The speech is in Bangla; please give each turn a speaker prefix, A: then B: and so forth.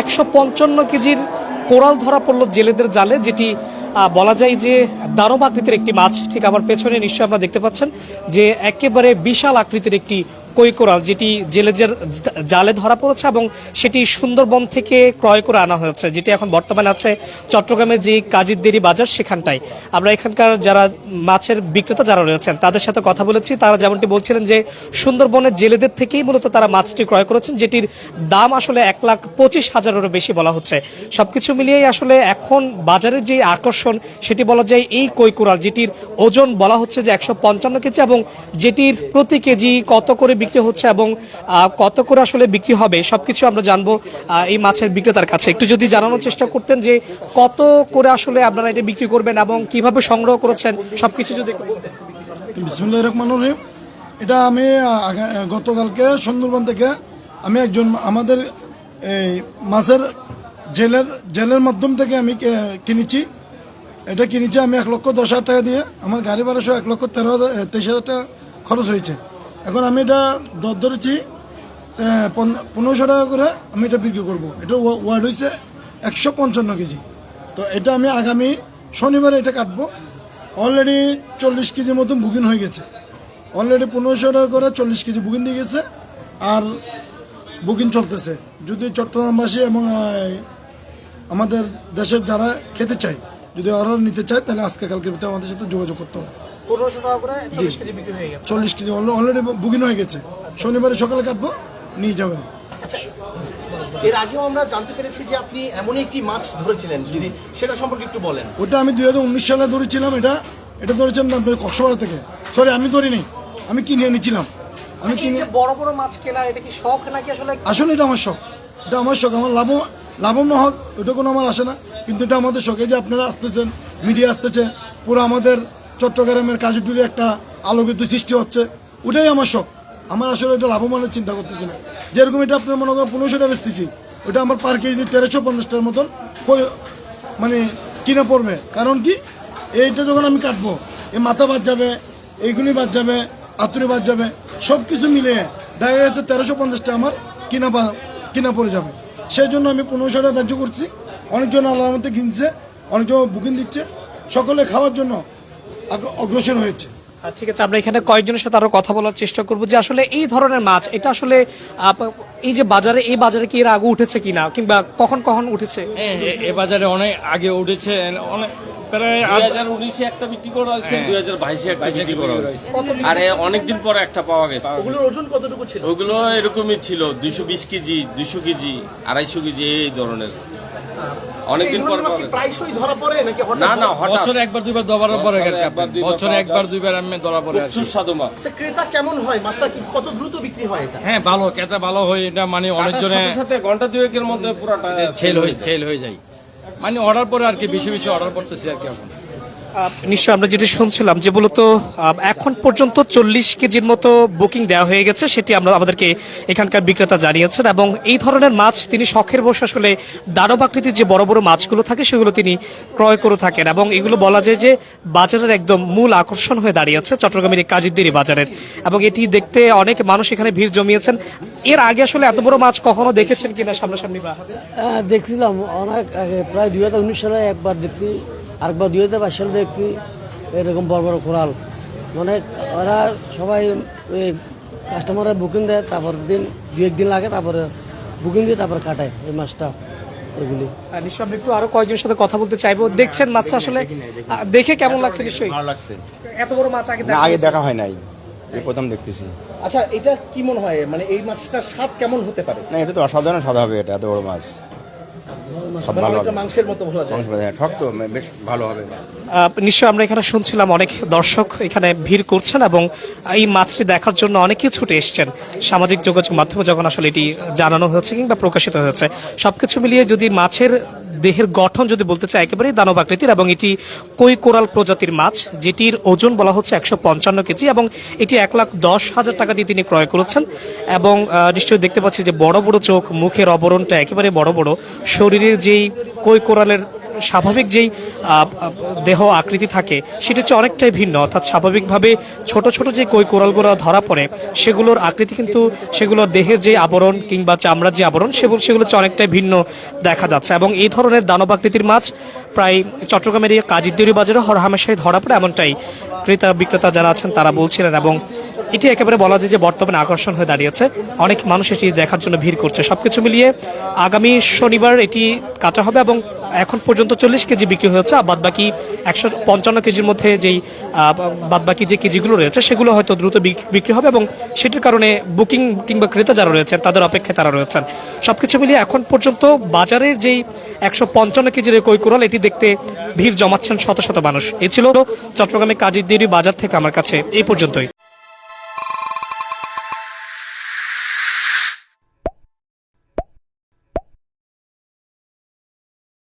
A: 155 কেজির কোরাল ধরা পড়লো জেলেদের জালে, যেটি বলা যায় যে দানব আকৃতির একটি মাছ। ঠিক আমার পেছনে নিশ্চয়ই আপনারা দেখতে পাচ্ছেন যে একেবারে বিশাল আকৃতির একটি কই কোরাল, যেটি জেলেদের জালে ধরা পড়েছে এবং সেটি সুন্দরবন থেকে ক্রয় করে আনা হয়েছে, যেটি এখন বর্তমানে আছে চট্টগ্রামের যে কাজিরদেরি বাজার সেখানটায়। আমরা এখানকার যারা মাছের বিক্রেতা যারা রয়েছেন তাদের সাথে কথা বলেছি। তারা যেমনটি বলছিলেন যে সুন্দরবনের জেলেদের থেকেই মূলত তারা মাছটি ক্রয় করেছেন, যেটির দাম আসলে 1,25,000-এরও বেশি বলা হচ্ছে। সবকিছু মিলিয়েই আসলে এখন বাজারের যে আকর্ষণ সেটি বলা যায় এই কই কোরাল, যেটির ওজন বলা হচ্ছে যে 155 কেজি এবং যেটির প্রতি কেজি কত করে বিক্রি হচ্ছে এবং কত করে আসলে বিক্রি হবে সবকিছু আমরা জানবো এই মাছের বিক্রেতার কাছে। একটু যদি জানানোর চেষ্টা করতেন যে কত করে আসলে আপনারা এটা বিক্রি করবেন এবং কিভাবে সংগ্রহ করেছেন সবকিছু যদি একটু বলতেন।
B: বিসমিল্লাহির রহমানির রহিম। এটা আমি গতকালকে সুন্দরবন থেকে আমি একজন আমাদের এই মাছের জেলের মাধ্যম থেকে আমি কিনেছি। এটা কিনেছি আমি 1,10,000 টাকা দিয়ে। আমার গাড়ি ভাড়া সহ 1,23,000 টাকা খরচ হয়েছে। এখন আমি এটা দর ধরেছি 1500 টাকা করে আমি এটা বিক্রি করবো। এটা ওয়ার্ড হয়েছে 155 কেজি। তো এটা আমি আগামী শনিবারে এটা কাটবো। অলরেডি 40 কেজির মতন বুকিং হয়ে গেছে। অলরেডি 1500 টাকা করে 40 কেজি বুকিং দিয়ে গেছে, আর বুকিং চলতেছে। যদি চট্টগ্রামবাসী এবং আমাদের দেশের যারা খেতে চায়, যদি অর্ডার নিতে চায়, তাহলে আজকে কালকের ভিতরে আমাদের সাথে যোগাযোগ করতে হবে।
A: 1500 টাকা করে 40 কেজি বিক্রি হয়ে গেছে।
B: 40 কেজি অলরেডি বুকিং হয়ে গেছে। শনিবারে সকালে কাটবো, নিয়ে যাবে।
C: এর আগেও আমরা জানতে পেরেছি যে আপনি এমনই একটি মাছ ধরেছিলেন, যদি সেটা সম্পর্কে একটু বলেন।
B: ওটা আমি 2019 সালে ধরেছিলাম। এটা ধরেছিলাম কক্সবাজার থেকে। সরি, আমি ধরিনি, আমি কিনে এনেছিলাম। আমি কিনে
A: বড় বড় মাছ কেনা এটা কি শখ নাকি
B: আসলে এটা আমার শখ। এটা আমার শখ। আমার লাভ না হোক ওটা কোনো আমার আসে না, কিন্তু এটা আমাদের শখ। এই যে আপনারা আসতেছেন, মিডিয়া আসতেছে, পুরো আমাদের চট্টগ্রামের কাজুটুরি একটা আলোকিত সৃষ্টি হচ্ছে, ওটাই আমার শখ। আমার আসলে এটা লাভবানের চিন্তা করতেছি না। যেরকম এটা আপনার মনে করেন 1500 টাকা বেচতেছি, ওটা আমার পার কেজি 1350 টাকার মতন মানে কিনে পড়বে। কারণ কি, এইটা যখন আমি কাটবো, এই মাথা বাদ যাবে, এইগুলি বাদ যাবে, আতুরি বাদ যাবে, সব কিছু মিলে দেখা যাচ্ছে 1350 টাকা আমার কিনা পড়ে যাবে। সেই জন্য আমি 1500 টাকা ধার্য করছি। অনেকজন আল্লাহর মধ্যে কিনছে, অনেকজন বুকিং দিচ্ছে, সকলে খাওয়ার জন্য অগ্রসর হয়েছে।
A: ঠিক আছে, আমরা এখানে কয়েকজনের সাথে আরো কথা বলার চেষ্টা করবো যে আসলে এই ধরনের মাছ এটা আসলে এই যে এই বাজারে কি এর আগে উঠেছে কিনা, কিংবা কখন কখন উঠেছে?
D: এই বাজারে অনেক আগে উঠেছে, অনেক প্রায় 2019-এ একটা বিক্রি করা হয়েছে, 2022-এ একটা বিক্রি করা হয়েছে, আর অনেকদিন পরে একটা পাওয়া গেছে।
C: ওগুলোর ওজন কতটুকু ছিল?
D: ওগুলো এরকমই ছিল, 220 কেজি, 200 কেজি, 250 কেজি, এই ধরনের। অনেকদিন পর
C: প্রায়শই ধরা পড়ে নাকি?
D: না, বছরে একবার দুইবার ধরা পড়ে, বছরে একবার দুইবার আমি ধরা পড়ে। সুস্বাদু মাছ।
C: ক্রেতা কেমন হয়? মাছটা কি কত দ্রুত বিক্রি হয় এটা?
D: হ্যাঁ, ভালো, ক্রেতা ভালো হয়। এটা মানে অনেকজনের সাথে ঘন্টা দুয়েকের মধ্যে পুরোটা সেল হয়ে যায়। মানে অর্ডার পরে আর কি, বেশি বেশি অর্ডার করতেছি আর কি এখন।
A: নিশ্চয় আমরা যেটা শুনছিলাম যে মূলত এখন পর্যন্ত 40 কেজির মতো বুকিং দেওয়া হয়ে গেছে, সেটি আমাদেরকে এখানকার বিক্রেতা জানিয়েছেন। এবং এই ধরনের মাছ তিনি শখের বসে আসলে দানব আকৃতির যে বড় বড় মাছগুলো থাকে সেগুলো তিনি ক্রয় করে থাকেন, এবং এগুলো বলা যায় যে বাজারের একদম মূল আকর্ষণ হয়ে দাঁড়িয়েছে চট্টগ্রামের এই কাজিরদেরি বাজারের, এবং এটি দেখতে অনেক মানুষ এখানে ভিড় জমিয়েছেন। এর আগে আসলে এত বড় মাছ কখনো দেখেছেন কিনা সামনাসামনি?
E: দেখছিলাম অনেক আগে, প্রায় 2019 সালে একবার দেখছি, আরেকবার 2022 সালে দেখছি এরকম বড় বড় কোরাল। মানে ওরা সবাই কাস্টমাররা বুকিং দেয়, তারপর একদিন লাগে, তারপরে বুকিং দিয়ে তারপর কাটায় এই মাছটা। এগুলি
A: নিশ্চয়ই আমরা একটু আরো কয়েকজনের সাথে কথা বলতে চাইবো। দেখছেন মাছটা আসলে দেখে কেমন লাগছে? নিশ্চয়ই
F: ভালো লাগছে।
A: এত বড় মাছ
F: আগে দেখা হয় নাই, এই প্রথম দেখতেছি।
C: আচ্ছা, এটা কি মনে হয়, মানে এই মাছটার স্বাদ কেমন হতে পারে?
F: না, এটা তো অসাধারণ স্বাদ হবে। এটা এত বড় মাছ,
C: মাংসের মতো বলা যায়,
F: শক্ত, বেশ ভালো হবে।
A: নিশ্চয় আমরা এখানে শুনছিলাম অনেক দর্শক এখানে ভিড় করছেন এবং এই মাছটি দেখার জন্য অনেকেই ছুটে এসছেন। সামাজিক যোগাযোগ মাধ্যমে যখন আসলে এটি জানানো হয়েছে কিংবা প্রকাশিত হয়েছে, সবকিছু মিলিয়ে যদি মাছের দেহের গঠন যদি বলতে চাই, একেবারেই দানব আকৃতির, এবং এটি কই কোরাল প্রজাতির মাছ, যেটির ওজন বলা হচ্ছে 155 কেজি, এবং এটি 1,10,000 টাকা দিয়ে তিনি ক্রয় করেছেন। এবং নিশ্চয়ই দেখতে পাচ্ছি যে বড় বড় চোখ, মুখের আবরণটা একেবারে বড় বড়, শরীরের যেই কই কোরালের স্বাভাবিক যেই দেহ আকৃতি থাকে সেটা হচ্ছে অনেকটাই ভিন্ন, অর্থাৎ স্বাভাবিকভাবে ছোট ছোট যে কই কোরালগুলো ধরা পড়ে সেগুলোর আকৃতি কিন্তু সেগুলোর দেহের যে আবরণ কিংবা চামড়ার যে আবরণ সেগুলো হচ্ছে অনেকটাই ভিন্ন দেখা যাচ্ছে। এবং এই ধরনের দানব আকৃতির মাছ প্রায় চট্টগ্রামের এই কাজীরদেউরি বাজারে হরহামেশাই ধরা পড়ে, এমনটাই ক্রেতা বিক্রেতা যারা আছেন তারা বলছিলেন। এবং এটি একেবারে বলা যায় যে বর্তমানে আকর্ষণ হয়ে দাঁড়িয়েছে, অনেক মানুষ এটি দেখার জন্য ভিড় করছে। সবকিছু মিলিয়ে আগামী শনিবার এটি কাটা হবে এবং এখন পর্যন্ত 40 কেজি বিক্রি হয়েছে, আর বাদবাকি 155 কেজির মধ্যে যেই বাদবাকি যে কেজিগুলো রয়েছে সেগুলো হয়তো দ্রুত বিক্রি হবে এবং সেটির কারণে বুকিং কিংবা ক্রেতা যারা রয়েছেন তাদের অপেক্ষায় তারা রয়েছেন। সবকিছু মিলিয়ে এখন পর্যন্ত বাজারের যেই 155 কেজির কই কোরাল এটি দেখতে ভিড় জমাচ্ছেন শত শত মানুষ। এ ছিল চট্টগ্রামের কাজীরদেউরি বাজার থেকে আমার কাছে এই পর্যন্তই।